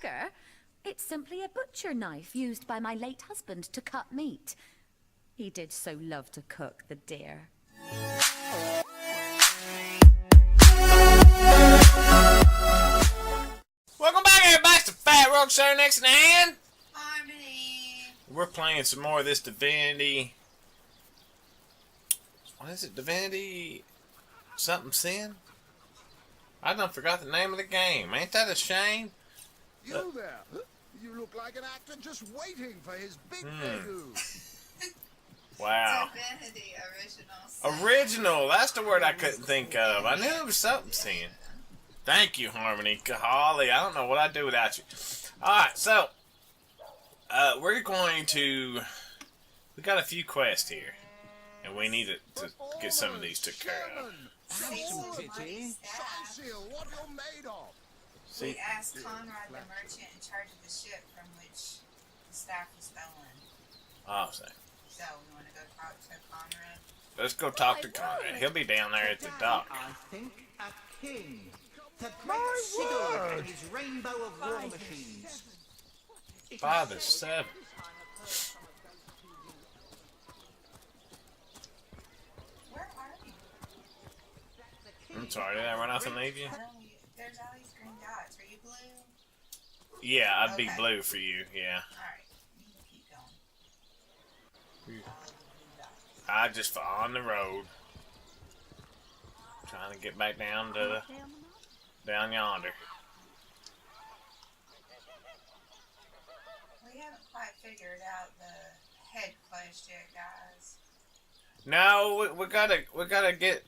dagger. It's simply a butcher knife used by my late husband to cut meat. He did so love to cook, the dear. Welcome back, everybody, to Fat Rock Sarenixen and Harmony. we're playing some more of this Divinity. What is it? Divinity something Sin? I done forgot the name of the game. Ain't that a shame? You there? You look like an actor just waiting for his big debut. Wow. Divinity Original Sin. Original. That's the word I couldn't think of. I knew it was something Sin. Thank you, Harmony. Golly, I don't know what I'd do without you. Alright, so we're going to... We got a few quests here. And we need to get some of these took care of. What you're made of. We asked Conrad, the merchant in charge of the ship from which the staff was stolen. Oh, so we want to go talk to Conrad. let's go talk to Conrad. He'll be down there at the dock. I think a king. The great Sigurd and his rainbow of war machines. 5 is 7. Where are you? I'm sorry, did I run off and leave you? There's all these green dots. Are you blue? Yeah, I'd be Okay. blue for you, yeah. Alright. You can keep going. I just fall on the road. Trying to get back down to down yonder. We haven't quite figured out the head quest yet, guys. No, we gotta get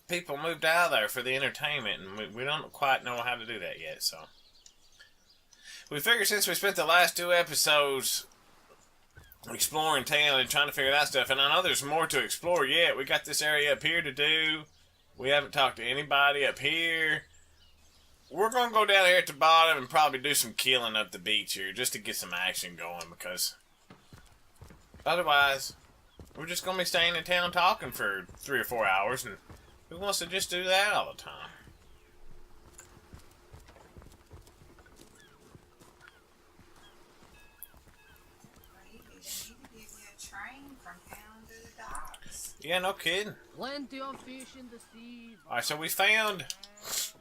people moved out of there for the entertainment, and we don't quite know how to do that yet, so. We figured since we spent the last 2 episodes exploring town and trying to figure that stuff, and I know there's more to explore yet. We got this area up here to do. We haven't talked to anybody up here. We're going to go down here at the bottom and probably do some killing up the beach here just to get some action going, because otherwise we're just going to be staying in town talking for 3 or 4 hours, and who wants to just do that all the time? Yeah, no kidding. Plenty of fish in the sea. Alright, so we found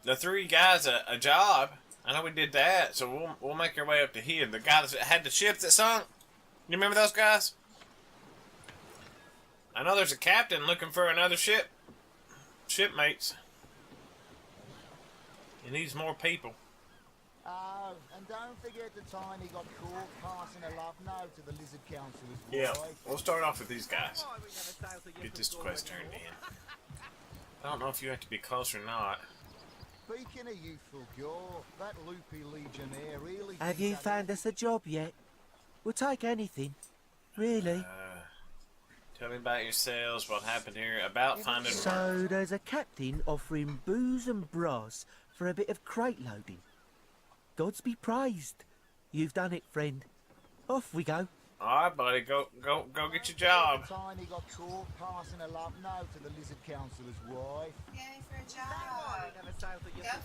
the 3 guys a job. I know we did that, so we'll make our way up to here. The guys that had the ship that sunk. You remember those guys? I know there's a captain looking for another shipmates. He needs more people. Oh, and don't forget the time he got caught passing a love note to the Lizard Council's Yeah, wife. we'll start off with these guys. Get this quest turned in. I don't know if you have to be close or not. Speaking of youthful cure, that loopy legionnaire really... Have you found us a job yet? We'll take anything. Really? Tell me about yourselves, what happened here, about finding work. So there's a captain offering booze and brass for a bit of crate loading. Gods be praised. You've done it, friend. Off we go. Alright, buddy, go get your job. The time he got caught passing a love note to the Lizard Council's wife. Yay for a job. Go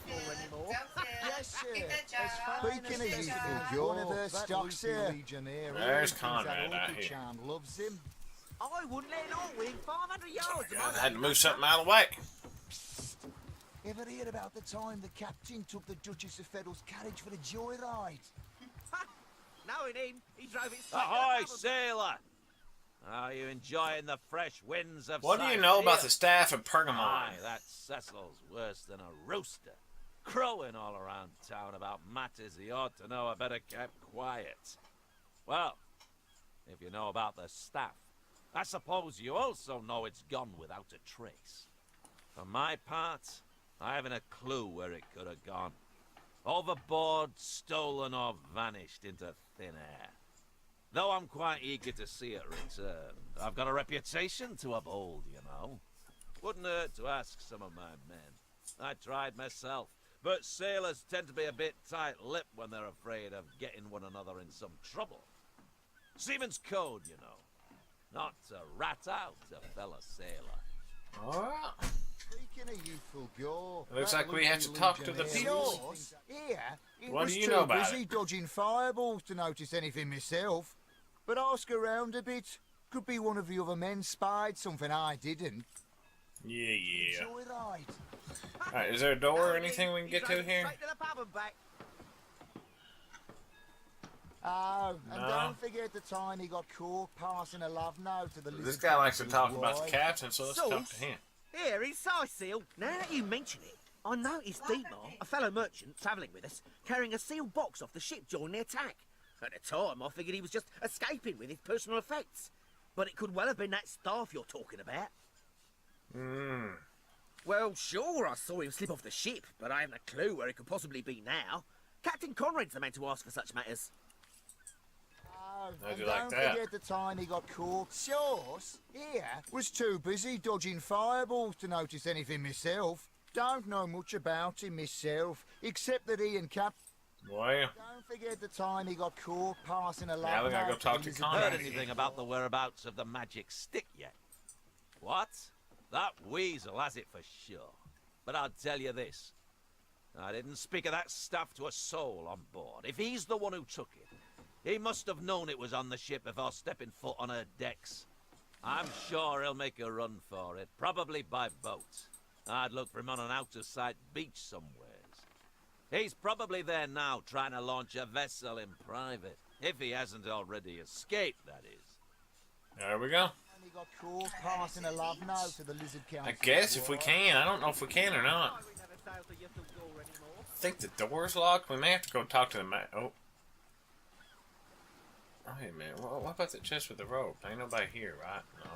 Phil. Go Phil. Yes, sir. Get that job. Speaking of Get that youthful job. cure, one of her stocks here. There's Conrad out here. Loves him. I wouldn't let it all win 500 yards. I had to move something out of the way. Ever hear about the time the captain took the Duchess of Feddle's carriage for a joyride? Knowing him, he drove it straight Ahoy, up the sailor! Are you enjoying the fresh winds of What do you know about the Siberia? staff of Pergamon? Aye, that Cecil's worse than a rooster. Crowing all around town about matters he ought to know are better kept quiet. Well, if you know about the staff, I suppose you also know it's gone without a trace. For my part, I haven't a clue where it could have gone. Overboard, stolen, or vanished into thin air. Though I'm quite eager to see it return. I've got a reputation to uphold, you know. Wouldn't hurt to ask some of my men. I tried myself, but sailors tend to be a bit tight-lipped when they're afraid of getting one another in some trouble. Seaman's code, you know. Not to rat out a fellow sailor. Alright. Speaking of youthful gore, Looks that like we have to lovely talk to the engineer people. was here. It What was do you too know about busy it? dodging fireballs to notice anything myself. But ask around a bit. Could be one of the other men spied something I didn't. Yeah. Joyride. Alright, is there a door or anything we can get to here? Straight to the pub and back. Oh, and No. don't forget the time he got caught passing a love note to the This lizard guy likes to captain's talk about the wife. captain, so let's talk Sauce? to him. Here, he's Seal. Now that you mention it, I noticed Dietmar, a fellow merchant travelling with us, carrying a sealed box off the ship during the attack. At the time, I figured he was just escaping with his personal effects. But it could well have been that staff you're talking about. Well, sure, I saw him slip off the ship, but I haven't a clue where he could possibly be now. Captain Conrad's the man to ask for such matters. Oh, How'd and you like don't that? forget the time he got caught. Sauce, here, was too busy dodging fireballs to notice anything myself. Don't know much about him myself, except that he and Cap... Well, Don't forget the time he got caught passing a Now we love gotta go note talk the to lizard Conrad. Heard Right. anything about the whereabouts of the magic stick yet? What? That weasel has it for sure. But I'll tell you this. I didn't speak of that stuff to a soul on board. If he's the one who took it, he must have known it was on the ship before stepping foot on her decks. I'm sure he'll make a run for it, probably by boat. I'd look for him on an out-of-sight beach somewheres. He's probably there now, trying to launch a vessel in private. If he hasn't already escaped, that is. there we go. He got caught passing a love note to the lizard I council's guess if we wife. can. I don't know if we can or not. We never sailed to Yethel Gore anymore. I think the door's locked. We may have to go talk to the man. Oh. Wait a minute. What about the chest with the rope? Ain't nobody here, right? No.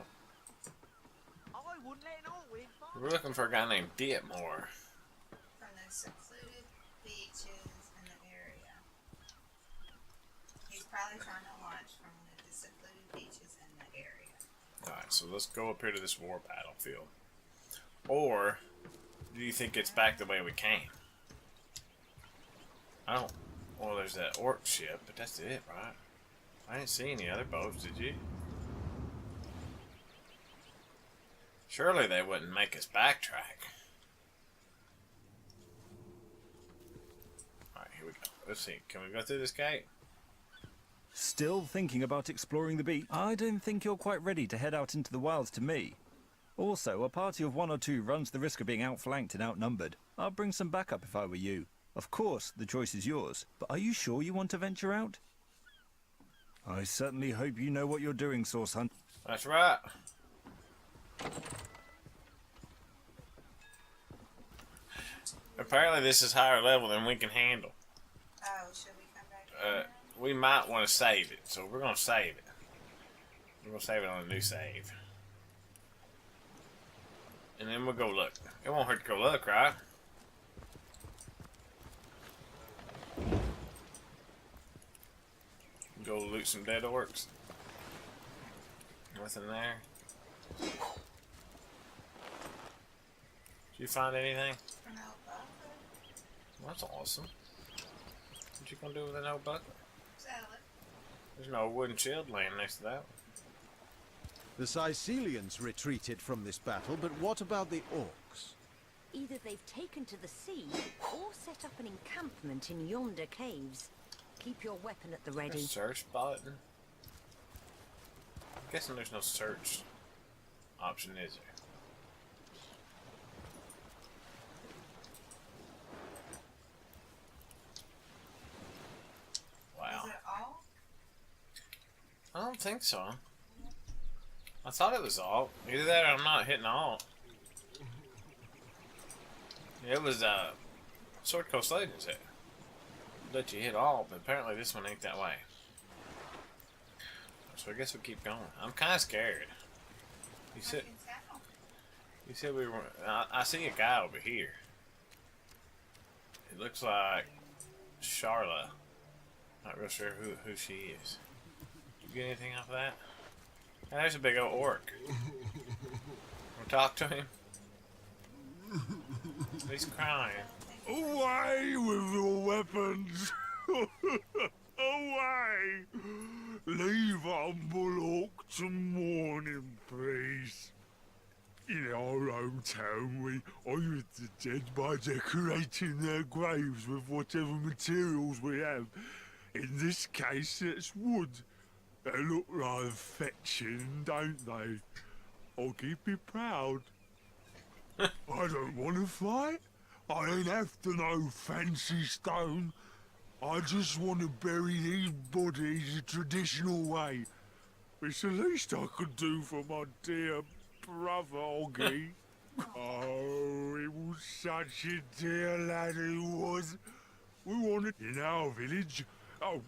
I wouldn't let an old in. We're looking for a guy named Dietmar. From the secluded beaches in the area. He's probably trying to launch from one of the secluded beaches in the area. Alright, so let's go up here to this war battlefield. Or, do you think it's back the way we came? I don't... Well, there's that orc ship, but that's it, right? I didn't see any other boats, did you? Surely they wouldn't make us backtrack. Alright, here we go. Let's see. Can we go through this gate? Still thinking about exploring the beach? I don't think you're quite ready to head out into the wilds to me. Also, a party of 1 or 2 runs the risk of being outflanked and outnumbered. I'll bring some backup if I were you. Of course, the choice is yours, but are you sure you want to venture out? I certainly hope you know what you're doing, Source Hunt. That's right. Apparently this is higher level than we can handle. Oh, should we come back? We might want to save it, so we're going to save it. We're going to save it on a new save. And then we'll go look. It won't hurt to go look, right? Go loot some dead orcs. Nothing there. Did you find anything? No, buffer. Well, that's awesome. What you gonna do with an old bucket? Sell it. There's no wooden shield laying next to that. The Sicilians retreated from this battle, but what about the orcs? Either they've taken to the sea or set up an encampment in yonder caves. Keep your weapon at the A ready. search button. I'm guessing there's no search option, is there? Wow. Is it all? I don't think so. I thought it was alt. Either that or I'm not hitting alt. It was Sword Coast Legends that let you hit alt, but apparently this one ain't that way. So I guess we keep going. I'm kind of scared. You said I can tell. you said we were. I see a guy over here. It looks like Charla. Not real sure who she is. Did you get anything off of that? Hey, there's a big old orc. Wanna talk to him? He's crying. Away with your weapons! Away! Leave humble orc to mourn in peace. In our hometown, we honour the dead by decorating their graves with whatever materials we have. In this case, it's wood. They look rather fetching, don't they? I'll keep you proud. I don't want to fight. I ain't after no fancy stone. I just want to bury these bodies the traditional way. It's the least I could do for my dear brother, Oggy. Oh, he was such a dear lad, he was. We wanted in our village. Oh,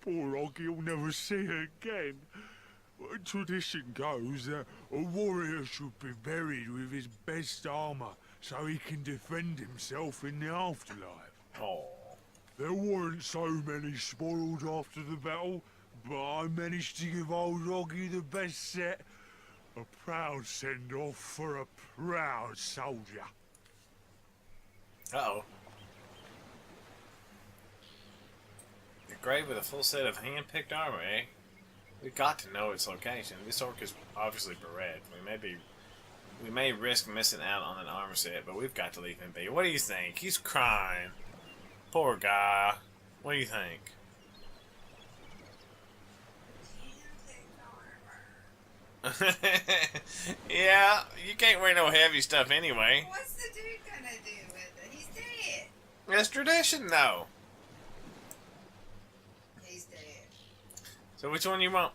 poor Oggy will never see her again. Tradition goes that a warrior should be buried with his best armour so he can defend himself in the afterlife. Oh. There weren't so many spoiled after the battle, but I managed to give old Oggy the best set. A proud send-off for a proud soldier. Uh-oh. A grave with a full set of hand-picked armor, eh? We got to know its location. This orc is obviously bereft. We may risk missing out on an armor set, but we've got to leave him be. What do you think? He's crying. Poor guy. What do you think? Yeah, you can't wear no heavy stuff anyway. What's the dude gonna do with it? He's dead. That's tradition, though. He's dead. So which one you want?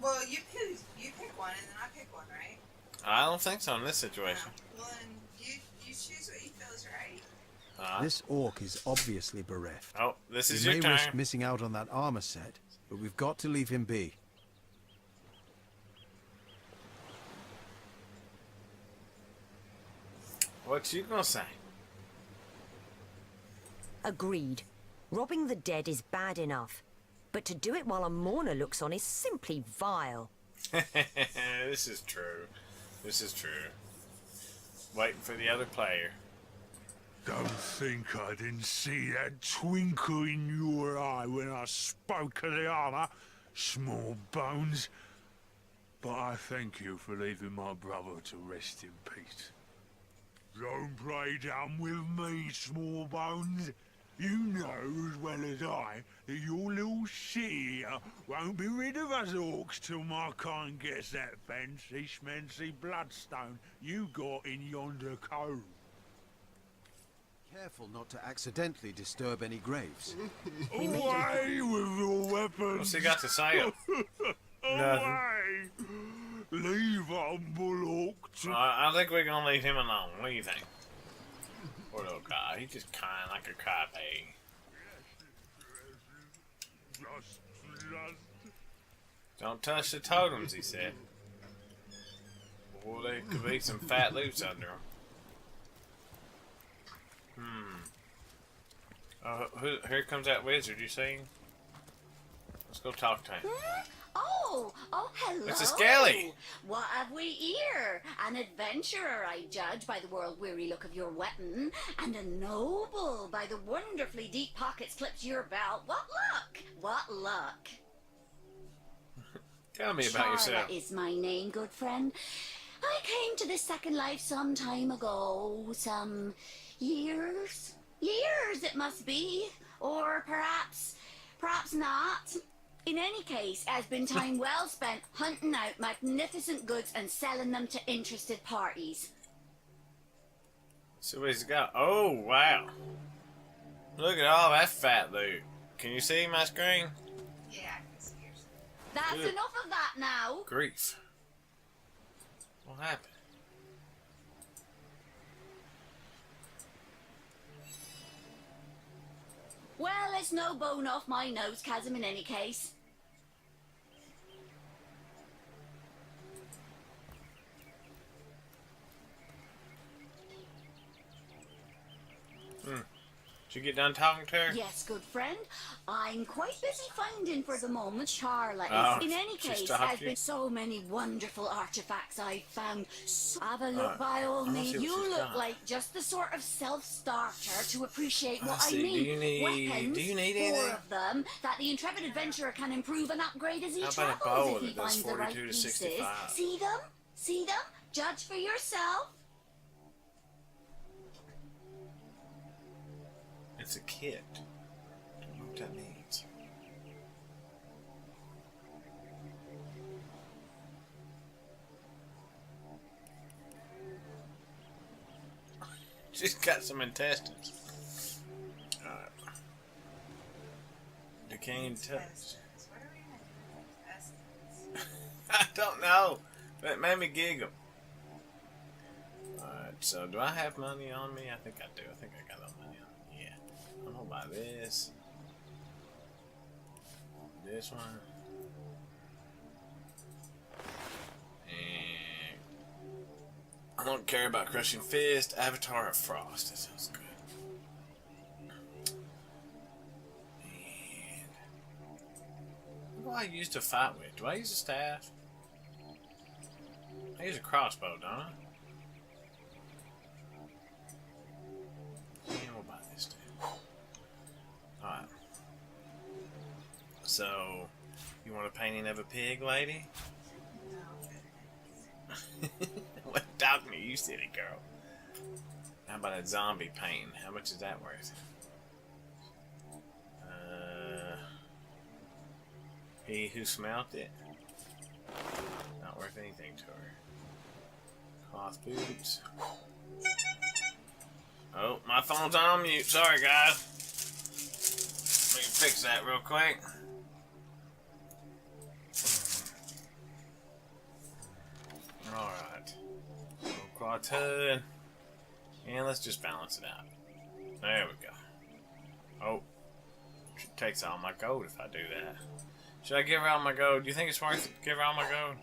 Well, you pick one and then I pick one, right? I don't think so in this situation. Well, then you choose what you feel is right. This orc is obviously bereft. Oh, this is We your may risk turn. missing out on that armor set, but we've got to leave him be. What you gonna say? Agreed. Robbing the dead is bad enough, but to do it while a mourner looks on is simply vile. This is true. This is true. Waiting for the other player. Don't think I didn't see that twinkle in your eye when I spoke of the armor, small bones. But I thank you for leaving my brother to rest in peace. Don't play dumb with me, small bones. You know as well as I that your little city here won't be rid of us orcs till my kind gets that fancy schmancy bloodstone you got in yonder cove. Careful not to accidentally disturb any graves. Away with your weapons! What's he got to say? Away! Leave humble orc to... I think we're gonna leave him alone. What do you think? Poor little guy. He's just crying like a crybaby. Don't touch the totems, he said. Well, there could be some fat loose under them. Here comes that wizard, you see? Let's go talk to him. Oh, hello. It's a skelly. What have we here? An adventurer, I judge, by the world-weary look of your weapon, and a noble by the wonderfully deep pockets clipped to your belt. What luck? What luck? Tell me about yourself. Charlotte is my name, good friend. I came to this second life some time ago. Some years? Years, it must be. Or perhaps not. In any case, it has been time well spent hunting out magnificent goods and selling them to interested parties. So what he's got? Oh, wow. Look at all that fat loot. Can you see my screen? Yeah, I can see yours. That's Good. enough of that now. Grief. What happened? Well, it's no bone off my nose, chasm, in any case. Did you get done talking to her? Yes, good friend. I'm quite busy finding for the moment Charlotte. Oh, In any she case, stopped there's you? been so many wonderful artifacts I've found. So have a look by all I means. see what You she's look got. like just the sort of self-starter to appreciate what I see. mean. Do you need- Weapons, do you need 4 anything? of them, that the intrepid adventurer can improve and upgrade as he How about a travels bow if he that does finds the right 42 to pieces. 65? See them? See them? Judge for yourself. It's a kit. I don't know what that means. She's got some intestines. Alright. Decaying touch. What are we gonna do with intestines? I don't know. But it made me giggle. Alright, so do I have money on me? I think I do. I think I got a lot of money on me. Yeah. I'm gonna buy this. This one. And I don't care about Crushing Fist. Avatar of Frost. That sounds good. And what do I use to fight with? Do I use a staff? I use a crossbow, don't I? And we'll buy this too. Alright. So, you want a painting of a pig, lady? What dog me, you silly girl. How about a zombie painting? How much is that worth? He who smelt it. Not worth anything to her. Cloth boots. Oh, my phone's on mute. Sorry, guys. Let me fix that real quick. Alright. Quad hood. And let's just balance it out. There we go. Oh. She takes all my gold if I do that. Should I give her all my gold? Do you think it's worth it to give her all my gold?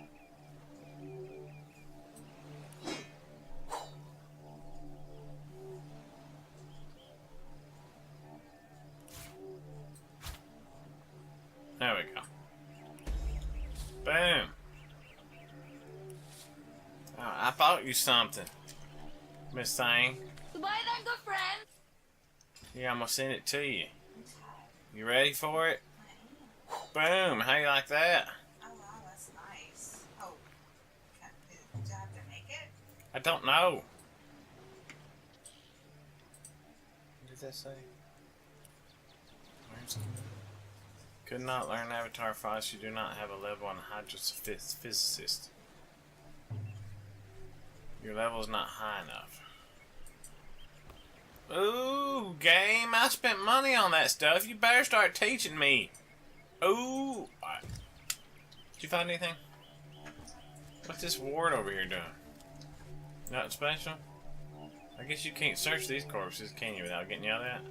There we go. Boom. Oh, I bought you something, Miss Thing. Goodbye then, good friend. Yeah, I'm gonna send it to you. You ready for it? Boom. How you like that? Oh wow, that's nice. Oh, do I have to make it? I don't know. What did that say? Could not learn Avatar Frost. You do not have a level 100 physicist. Your level is not high enough. Ooh, game! I spent money on that stuff. You better start teaching me. Ooh! Right. Did you find anything? What's this ward over here doing? Nothing special? I guess you can't search these corpses, can you, without getting you out of that?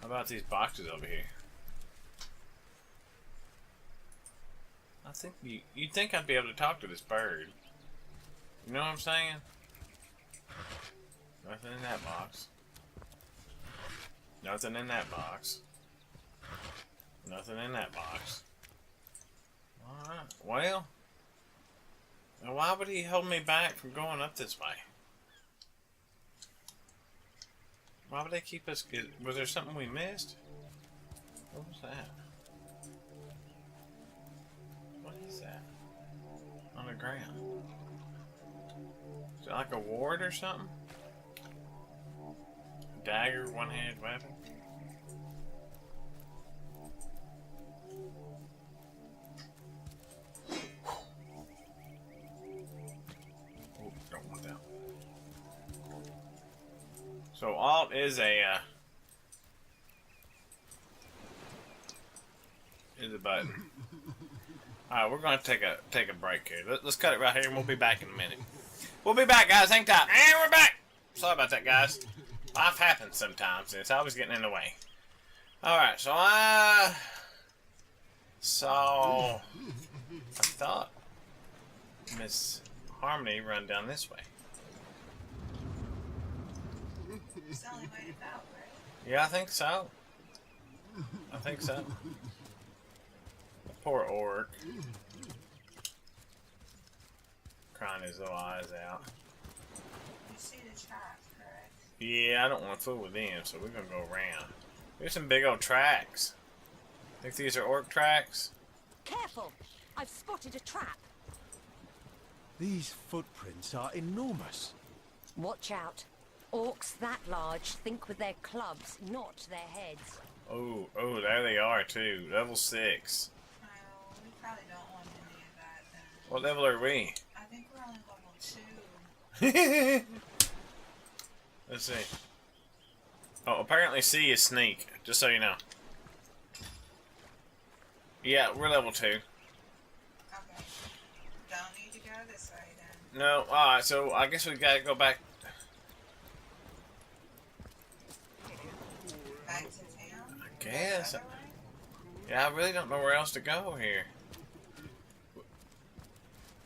How about these boxes over here? I think you'd think I'd be able to talk to this bird. You know what I'm saying? Nothing in that box. Nothing in that box. Nothing in that box. Alright, well. Now why would he hold me back from going up this way? Why would they keep us... Was there something we missed? What was that? What is that? On the ground. Is it like a ward or something? A dagger, one-handed weapon? Oh, don't want that. So alt is a button. Alright, we're gonna take a break here. Let's cut it right here and we'll be back in a minute. We'll be back, guys. Hang tight. And we're back! Sorry about that, guys. Life happens sometimes, and it's always getting in the way. Alright, so I thought Miss Harmony run down this way. It's the only way to go, right? Yeah, I think so. I think so. Poor orc. Crying his little eyes out. You see the trap, correct? Yeah, I don't want to fool with them, so we're gonna go around. There's some big old tracks. Think these are orc tracks? Careful! I've spotted a trap. These footprints are enormous. Watch out. Orcs that large think with their clubs, not their heads. Oh, there they are too. Level 6. Oh, we probably don't want any of that then. What level are we? I think we're only level 2. Let's see. Oh, apparently C is sneak, just so you know. Yeah, we're level 2. Okay. Don't need to go this way then. No, alright, so I guess we gotta go back. Back to town? I guess. Yeah, I really don't know where else to go here.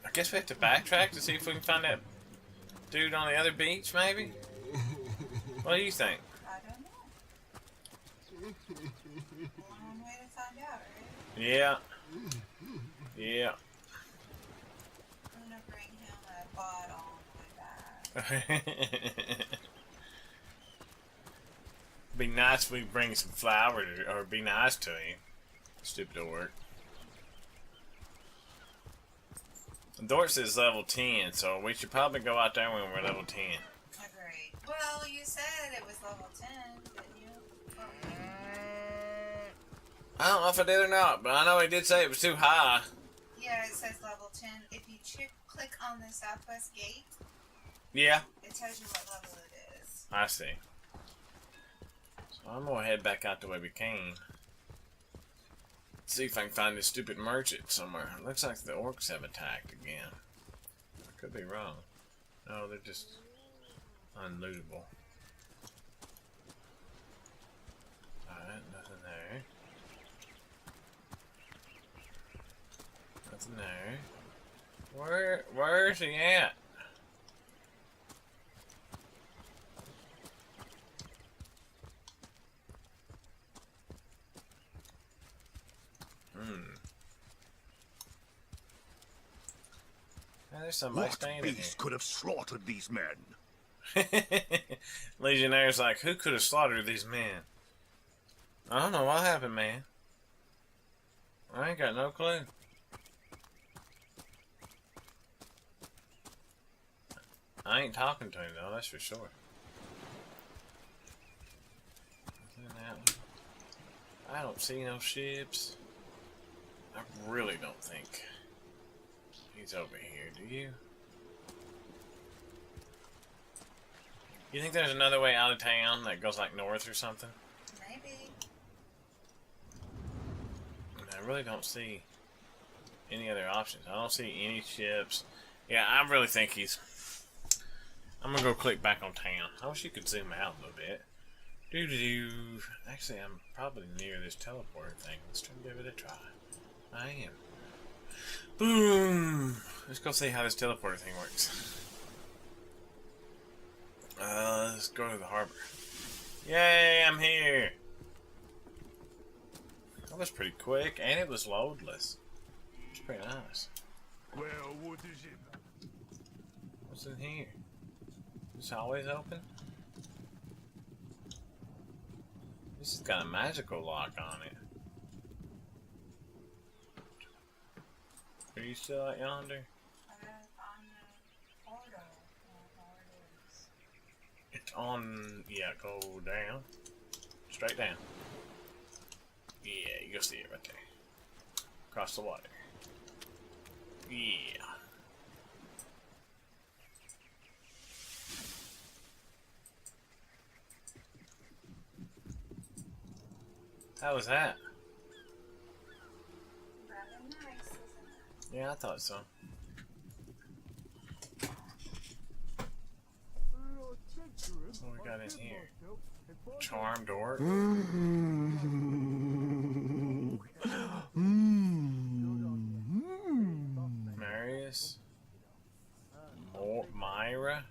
I guess we have to backtrack to see if we can find that dude on the other beach, maybe? What do you think? I don't know. One way to find out, right? Yeah. Yeah. I'm gonna bring him a bottle on my back. Be nice if we bring some flowers, or be nice to him. Stupid orc. Dort says level 10, so we should probably go out there when we're level 10. Agreed. Well, you said it was level 10, didn't you? I don't know if I did or not, but I know he did say it was too high. Yeah, it says level 10. If you click on the southwest gate, Yeah. it tells you what level it is. I see. So I'm gonna head back out the way we came. See if I can find this stupid merchant somewhere. Looks like the orcs have attacked again. I could be wrong. No, they're just unlootable. Alright, nothing there. Nothing there. Where's he at? There's somebody standing here. Beast could have slaughtered these men? Legionnaire's like, who could have slaughtered these men? I don't know what happened, man. I ain't got no clue. I ain't talking to him though, that's for sure. I don't see no ships. I really don't think he's over here, do you? You think there's another way out of town that goes like north or something? Maybe. I really don't see any other options. I don't see any ships. Yeah, I really think he's... I'm gonna go click back on town. I wish you could zoom out a little bit. Doo-doo-doo. Actually, I'm probably near this teleporter thing. Let's try to give it a try. I am. Boom! Let's go see how this teleporter thing works. Let's go to the harbor. Yay, I'm here! That was pretty quick, and it was loadless. It's pretty nice. Well, what is it? What's in here? Is this always open? This has got a magical lock on it. Are you still out yonder? It's on, yeah, go down. Straight down. Yeah, you go see it right there. Across the water. Yeah. How was that? Rather nice, isn't it? Yeah, I thought so. What we got in here? Charmed orc. Marius. Myra.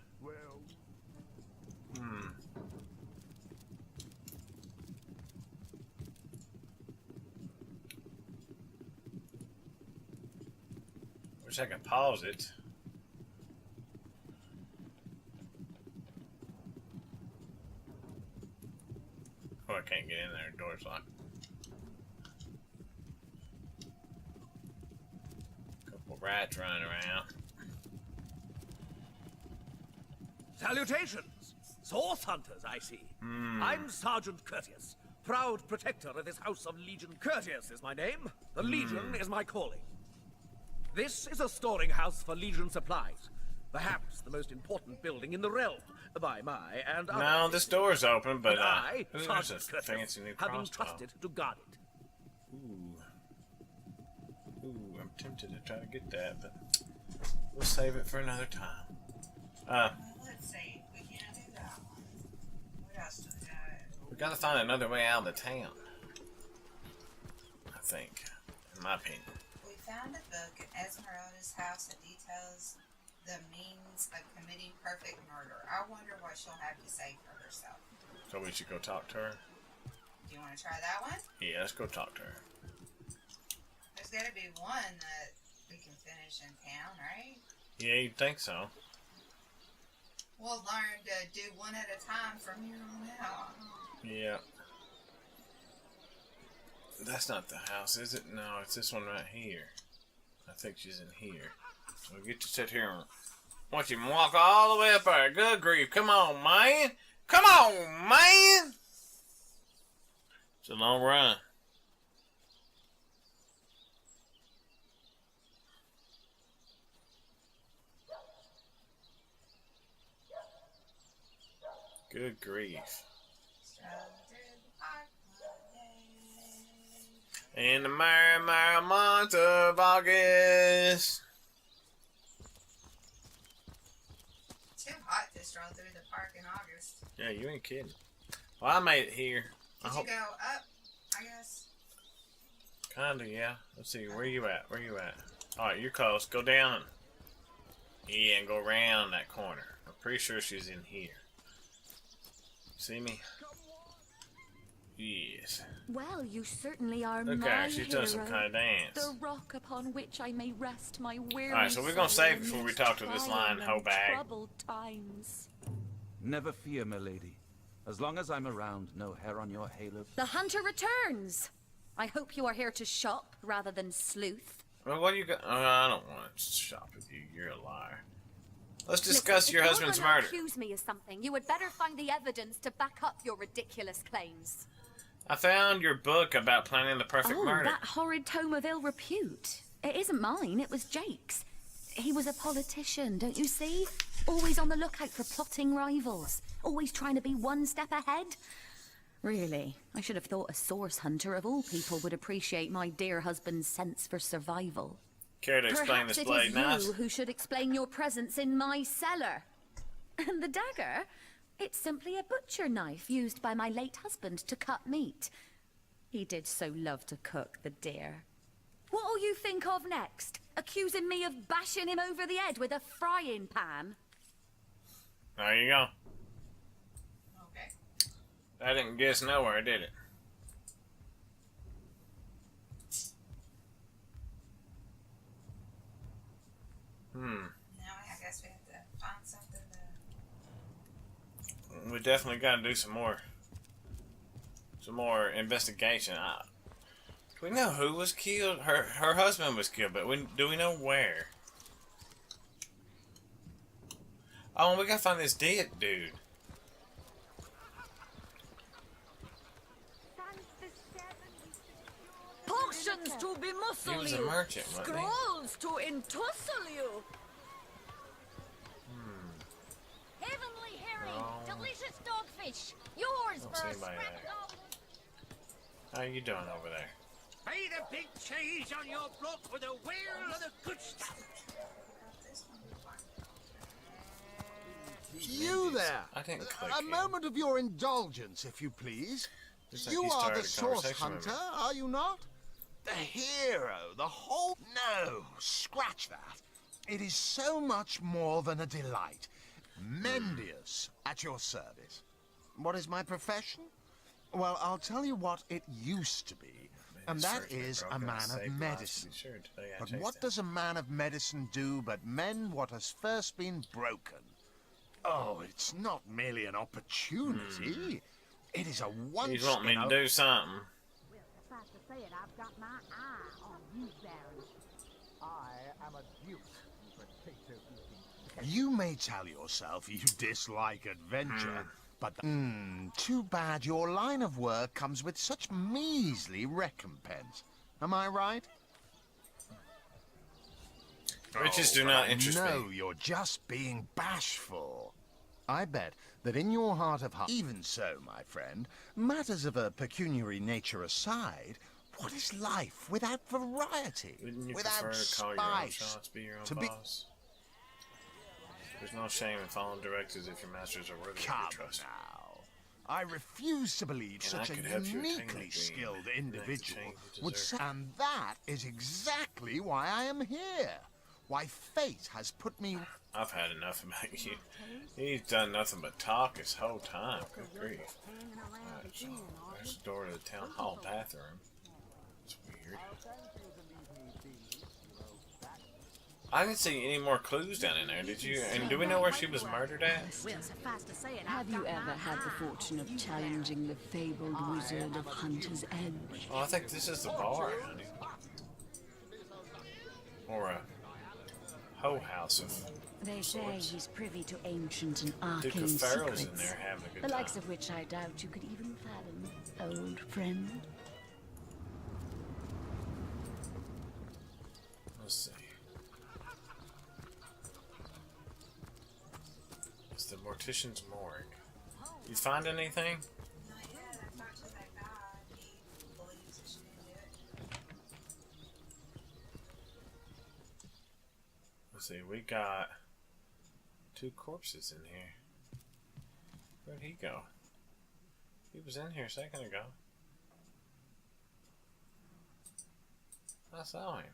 Wish I could pause it. Oh, I can't get in there. The door's locked. Couple rats running around. Salutations! Source hunters, I see. I'm Sergeant Courteous, proud protector of this house of Legion. Courteous is my name. The Legion is my calling. This is a storing house for Legion supplies. Perhaps the most important building in the realm, by my and other. No, this door's open, but I, there's Sergeant a Courteous, fancy new have been crossbow. trusted to guard it. Ooh, I'm tempted to try to get that, but we'll save it for another time. Let's see. We can't do that one. What else do we got? We gotta find another way out of the town. I think, in my opinion. We found a book at Esmeralda's house that details the means of committing perfect murder. I wonder what she'll have to say for herself. So we should go talk to her? Do you want to try that one? Yeah, let's go talk to her. There's got to be one that we can finish in town, right? Yeah, you'd think so. We'll learn to do one at a time from here on out. Yeah. That's not the house, is it? No, it's this one right here. I think she's in here. So we get to sit here and watch him walk all the way up there. Good grief. Come on, man. Come on, man. It's a long run. Good grief. In the merry, merry month of August. Too hot to stroll through the park in August. Yeah, you ain't kidding. Well, I made it here. Did you go up, I guess? Kinda, yeah. Let's see, where you at? Where you at? Alright, you're close. Go down. Yeah, and go around that corner. I'm pretty sure she's in here. See me? Yes. Well, you certainly are Look my at her, she's doing some hero, kind of dance. the rock upon which I may rest my weary Alright, so we're gonna soul save before we amidst talk to this trying lion hoe and bag. troubled times. Never fear, milady. As long as I'm around, no hair on your halo. The hunter returns. I hope you are here to shop rather than sleuth. Well, what do you got? I don't want to shop with you. You're a liar. Let's discuss Listen, your if husband's you're gonna murder. accuse me of something, you would better find the evidence to back up your ridiculous claims. I found your book about planning the perfect murder. That horrid tome of ill repute. It isn't mine, it was Jake's. He was a politician, don't you see? Always on the lookout for plotting rivals. Always trying to be one step ahead. Really, I should have thought a source hunter of all people would appreciate my dear husband's sense for survival. Care to explain Perhaps this it blade is now? you who should explain your presence in my cellar. And the dagger? It's simply a butcher knife used by my late husband to cut meat. He did so love to cook, the dear. What'll you think of next? Accusing me of bashing him over the head with a frying pan? There you go. Okay. That didn't get us nowhere, did it? Now I guess we have to find something to... We definitely got to do some more investigation. Do we know who was killed? Her husband was killed, but do we know where? Oh, and we gotta find this dead dude. Potions to bemuscle He was a you, merchant, wasn't he? scrolls to entussle you. Heavenly herring, Oh. delicious dogfish, yours Don't for see a anybody scrap there. of How you doing over there? Pay the big cheese on your block for the whale of the good stuff. You there! I didn't click A in. moment of your indulgence, if you please. Just like You he are started the a source conversation with hunter, me. are you not? The hero, the whole... No, scratch that. It is so much more than a delight. Mendius, at your service. What is my profession? Well, I'll tell you what it used to be, and that is a man of medicine. But what does a man of medicine do but mend what has first been broken? Oh, it's not merely an opportunity. It is a once He's wanting me in to a... do something. Suffice to say it, I've got my eye on you, Baron. I am a duke, potato-eating You may tell yourself you dislike adventure, but too bad your line of work comes with such measly recompense. Am I right? Riches do not interest me. No, you're just being bashful. I bet that in your heart of hearts... Even so, my friend, matters of a pecuniary nature aside, what is life without variety? Wouldn't you without prefer to call your own spice? shots, be your own to boss? There's no shame in following directives if your masters are worthy of your trust. Now, I refuse to believe And such I a could help you attain that uniquely dream. skilled Make the individual change you would deserve. say... And that is exactly why I am here. Why fate has put me... I've had enough about you. He's done nothing but talk his whole time. Good grief. Alright, so there's the door to the town hall bathroom. It's weird. I didn't see any more clues down in there, did you? And do we know where she was murdered at? Have you ever had the fortune of challenging the fabled wizard of Hunter's Edge? Oh, I think this is the bar, honey. Or a hoe house of They say sorts. he's privy to ancient and Duke arcane of Farrell's in secrets, there having a good the likes time. of which I doubt you could even fathom, old friend. Let's see. It's the Mortician's Morgue. You find anything? Not yet. I talked to that guy. He believes that she didn't do it. Let's see, we got 2 corpses in here. Where'd he go? He was in here a second ago. I saw him.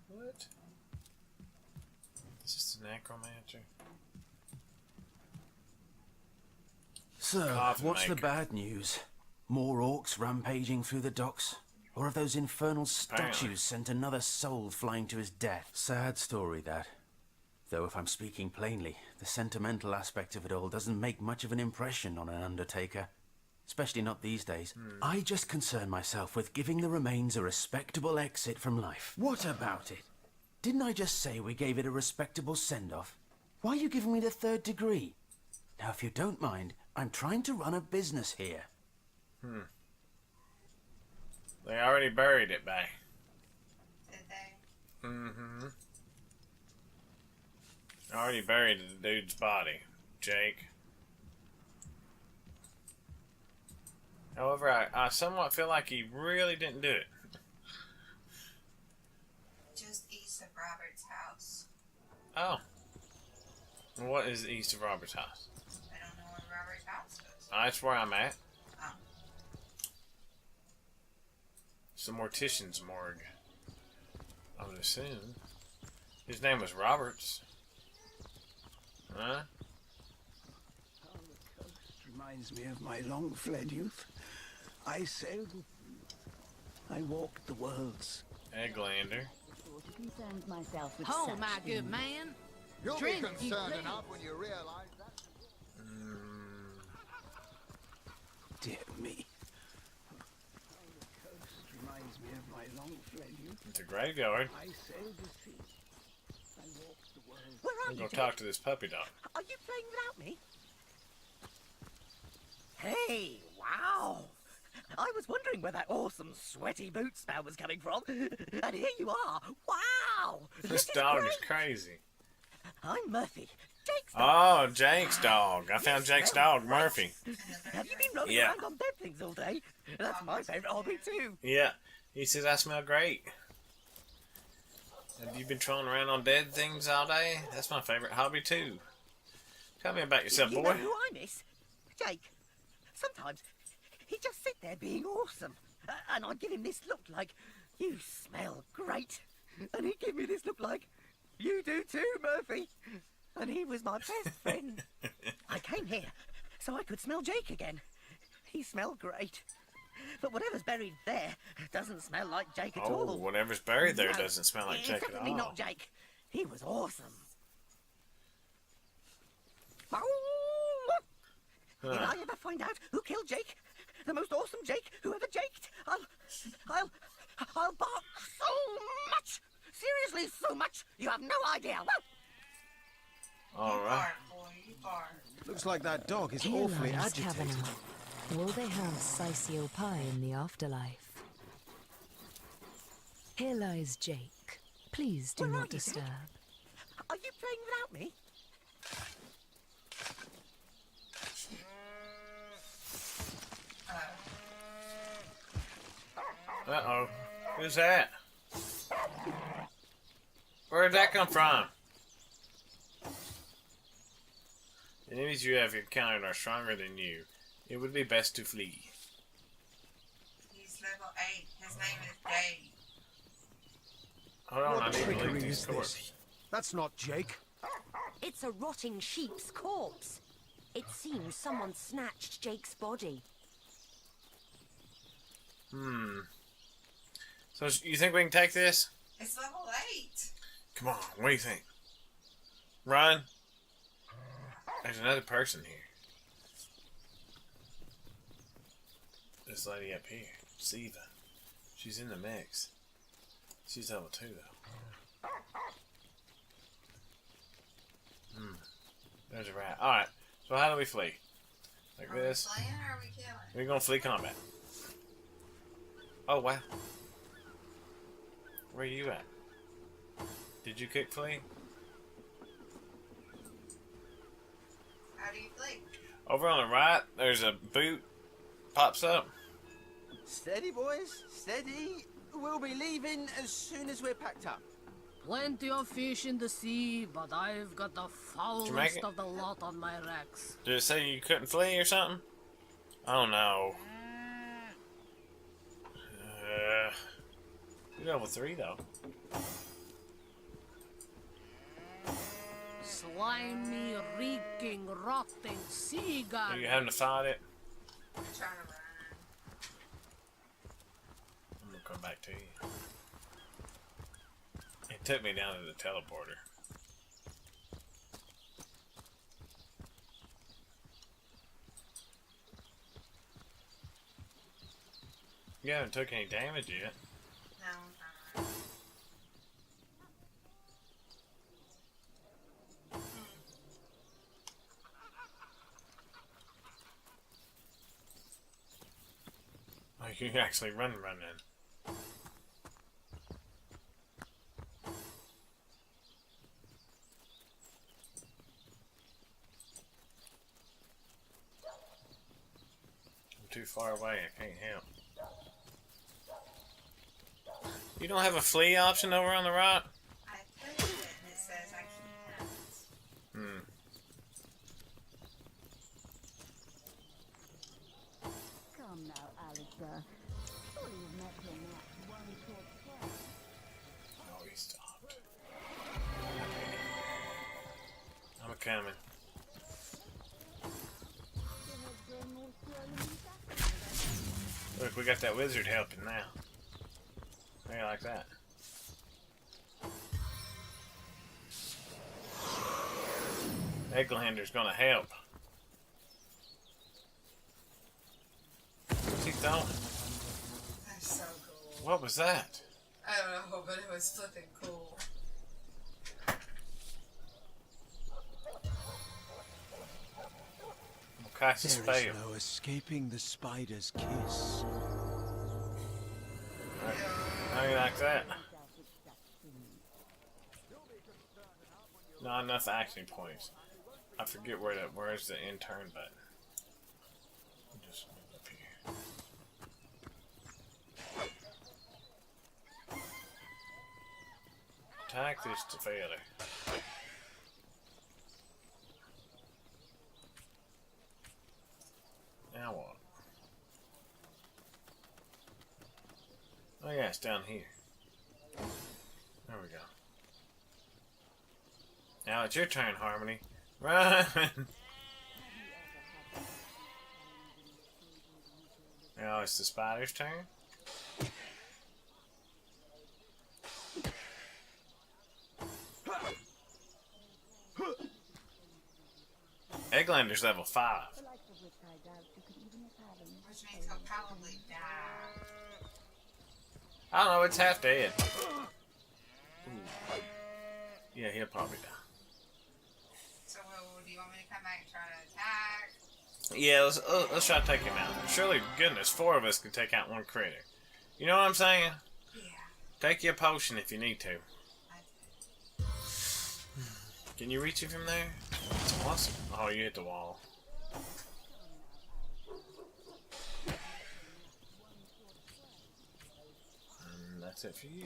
What? Is this the necromancer? So, Coffin what's the maker. bad news? More orcs rampaging through the docks? Or have those infernal Apparently. statues sent another soul flying to his death? Sad story, that. Though if I'm speaking plainly, the sentimental aspect of it all doesn't make much of an impression on an undertaker. Especially not these days. I just concern myself with giving the remains a respectable exit from life. What about it? Didn't I just say we gave it a respectable send-off? Why are you giving me the 3rd degree? Now, if you don't mind, I'm trying to run a business here. They already buried it, bae. Did they? Mm-hmm. Already buried the dude's body, Jake. However, I somewhat feel like he really didn't do it. Just east of Robert's house. Oh. What is east of Robert's house? I don't know where Robert's house is. That's where I'm at. Oh. It's the Mortician's Morgue. I would assume. His name was Roberts. Huh? How the coast reminds me of my long-fled youth. I sailed, I walked the worlds. Egglander. Concerned myself with Oh, such my good things. man. You'll be Drink, you concerned please. enough when you realise that. Dear me. How the coast reminds me of my long-fled youth. It's a graveyard. I sailed the sea. I walked the world. Where are I'm you, gonna Jake? talk to this puppy dog. Are you playing without me? Hey, wow! I was wondering where that awesome sweaty boot smell was coming from. And here you are. Wow! This dog is crazy. I'm Murphy. Jake's Oh, Jake's dog. I found Jake's dog, Murphy. Have you been rolling Yeah. around on dead things all day? That's my favourite hobby too. Yeah. He says I smell great. Have you been trolling around on dead things all day? That's my favorite hobby too. Tell me about yourself, You boy. know who I miss? Jake. Sometimes he'd just sit there being awesome. And I'd give him this look like, you smell great. And he'd give me this look like, you do too, Murphy. And he was my best friend. I came here so I could smell Jake again. He smelled great. But whatever's buried there doesn't smell like Jake at Oh, all. whatever's buried there No, doesn't smell like Jake at definitely all. not Jake. He was awesome. If I ever find out who killed Jake, the most awesome Jake who ever jaked, I'll bark so much Seriously, so much you have no idea. All right. Looks like that dog is Here awfully lies agitated. Kavanagh. Will they have Sisio pie in the afterlife? Here lies Jake. Please do not disturb. Are you playing without me? Uh-oh. Who's that? Where did that come from? The enemies you have encountered are stronger than you. It would be best to flee. He's level 8. His name is Dave. Hold on, I What need to trickery leave is these this? corpses. That's not Jake. It's a rotting sheep's corpse. It seems someone snatched Jake's body. So you think we can take this? It's level 8. Come on, what do you think? Run. There's another person here. This lady up here, Siva. She's in the mix. She's level 2 though. There's a rat. Alright, so how do we flee? Like this? Are we playing or are we killing? We're gonna flee combat. Oh wow. Where are you at? Did you kick flee? How do you flee? Over on the right, there's a boot. Pops up. Steady, boys. Steady. We'll be leaving as soon as we're packed up. Plenty of fish in the sea, but I've got the foulest of the lot on my racks. Did it say you couldn't flee or something? Oh no. You're level 3 though. Slimy, reeking, rotting seagull. Are you having to fight it? I'm trying to run. I'm gonna come back to you. It took me down to the teleporter. You haven't took any damage yet. No. Oh, you can actually run then. I'm too far away, I can't help. You don't have a flee option over on the right? I put it and it says I can't. Come now, Alistair. Surely you've met him at one short step. Oh, he stopped. I'm coming. Look, we got that wizard helping now. How you like that? Egglander's gonna help. What's he throwing? That's so cool. What was that? I don't know, but it was flipping cool. Cast a There is spell. no escaping the spider's kiss. How you like that? Not enough action points. I forget where's the intern button. Just move up here. Attack this to failure. Now what? Oh yeah, it's down here. There we go. Now it's your turn, Harmony. Run! Now it's the spider's turn. Egglander's level 5. Which means he'll probably die. I don't know, it's half dead. Ooh. Yeah, he'll probably die. So, do you want me to come back and try to attack? Yeah, let's try to take him out. Surely, goodness, 4 of us can take out one critter. You know what I'm saying? Yeah. Take your potion if you need to. Can you reach it from there? That's awesome. Oh, you hit the wall. And that's it for you.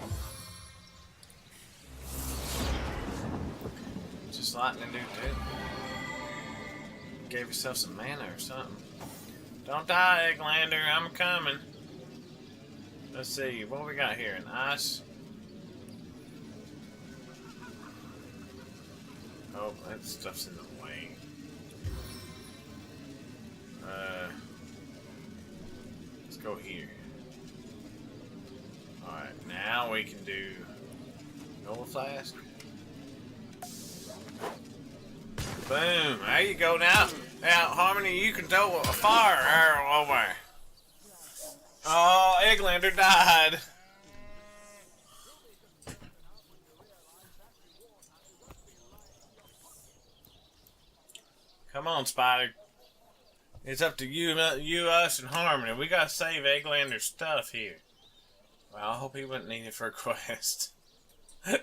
Just lightning dude did. Gave yourself some mana or something. Don't die, Egglander. I'm coming. Let's see. What we got here? An ice. Oh, that stuff's in the way. Let's go here. Alright, now we can do Nova Flask. Boom! There you go now. Now, Harmony, you can throw a fire arrow over. Oh, Egglander died. Come on, Spider. It's up to you, us, and Harmony. We gotta save Egglander's stuff here. Well, I hope he wouldn't need it for a quest. Wow.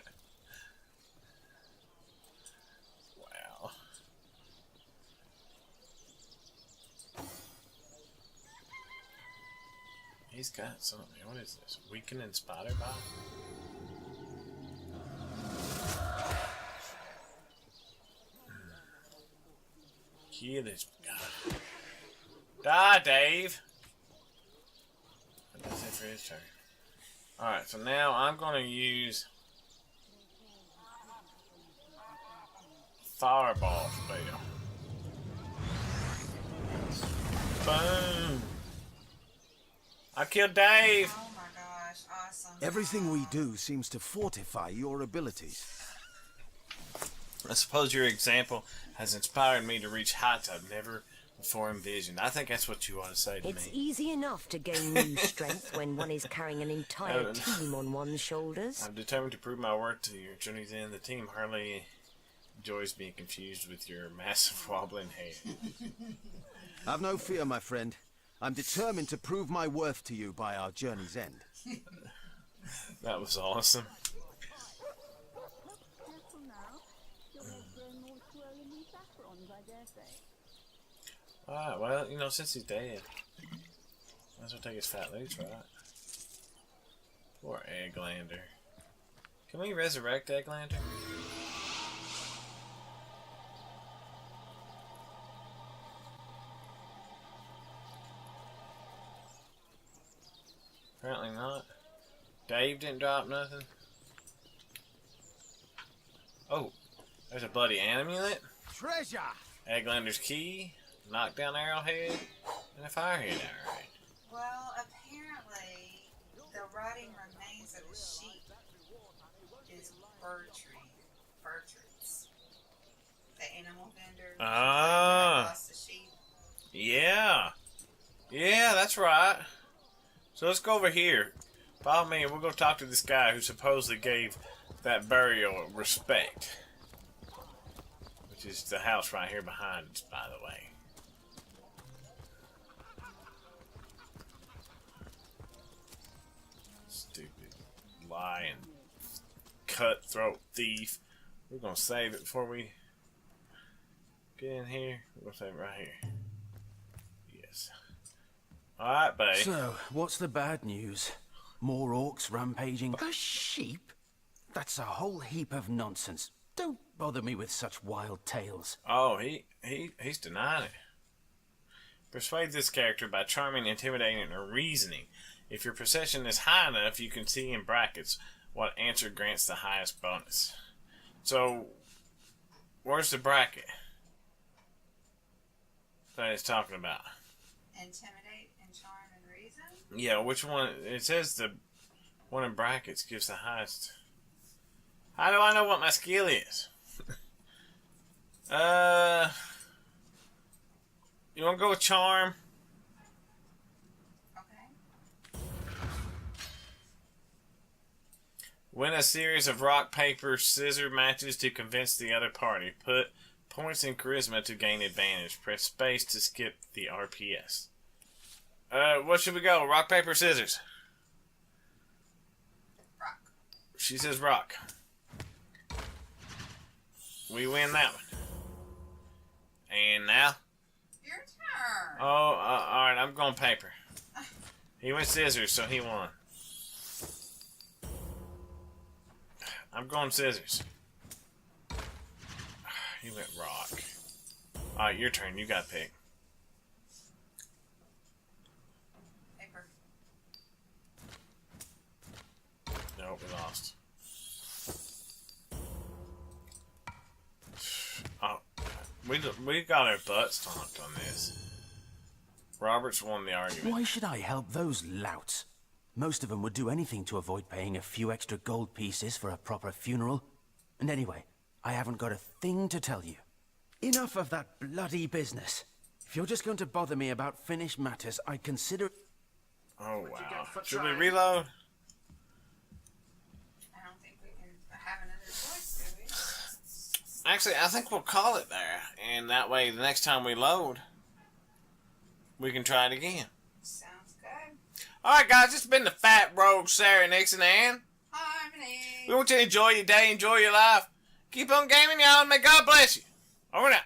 He's got something. What is this? Weakening Spider Bite? Kill this guy. Die, Dave! That's it for his turn. Alright, so now I'm going to use Fireball spell. Boom! I killed Dave! Oh my gosh, awesome. Everything we do seems to fortify your abilities. I suppose your example has inspired me to reach heights I've never before envisioned. I think that's what you want to say to It's me. easy enough to gain new strength when one is carrying an entire team on one's shoulders. I'm determined to prove my worth to your journey's end. The team hardly enjoys being confused with your massive wobbling head. Have no fear, my friend. I'm determined to prove my worth to you by our journey's end. That was awesome. Alright, well, you know, since he's dead, might as well take his fat loot, right? Poor Egglander. Can we resurrect Egglander? Apparently not. Dave didn't drop nothing. Oh, there's a bloody amulet. Treasure! Egglander's key. Knockdown arrowhead. And a firehead arrowhead. Well, apparently, the rotting remains of a sheep is Bertrude's. The animal vendor. Ah. Lost the sheep. Yeah. Yeah, that's right. So let's go over here. Follow me and we'll go talk to this guy who supposedly gave that burial respect. Which is the house right here behind us, by the way. Stupid lying cutthroat thief. We're gonna save it before we get in here. We're gonna save it right here. Yes. Alright, babe. So, what's the bad news? More orcs rampaging? A sheep? That's a whole heap of nonsense. Don't bother me with such wild tales. Oh, he's denying it. Persuade this character by charming, intimidating, or reasoning. If your perception is high enough, you can see in brackets what answer grants the highest bonus. So, where's the bracket that it's talking about? Intimidate and charm and reason? Yeah, which one? It says the one in brackets gives the highest. How do I know what my skill is? You want to go with charm? Win a series of rock, paper, scissors matches to convince the other party. Put points in charisma to gain advantage. Press space to skip the RPS. What should we go? Rock, paper, scissors? Rock. She says rock. We win that one. And now? Your turn. Oh, alright, I'm going paper. He went scissors, so he won. I'm going scissors. He went rock. Alright, your turn. You got to pick. Paper. Nope, we lost. Oh, we got our butts stomped on this. Robert's won the argument. Why should I help those louts? Most of them would do anything to avoid paying a few extra gold pieces for a proper funeral. And anyway, I haven't got a thing to tell you. Enough of that bloody business. If you're just going to bother me about finished matters, I'd consider... Oh, wow. Should we reload? I don't think we can have another choice, do we? Actually, I think we'll call it there. And that way, the next time we load, we can try it again. Sounds good. Alright, guys, it's been the Fat Rogue Sarenixen and Harmony. we want you to enjoy your day, enjoy your life. Keep on gaming, y'all, and may God bless you. Over now.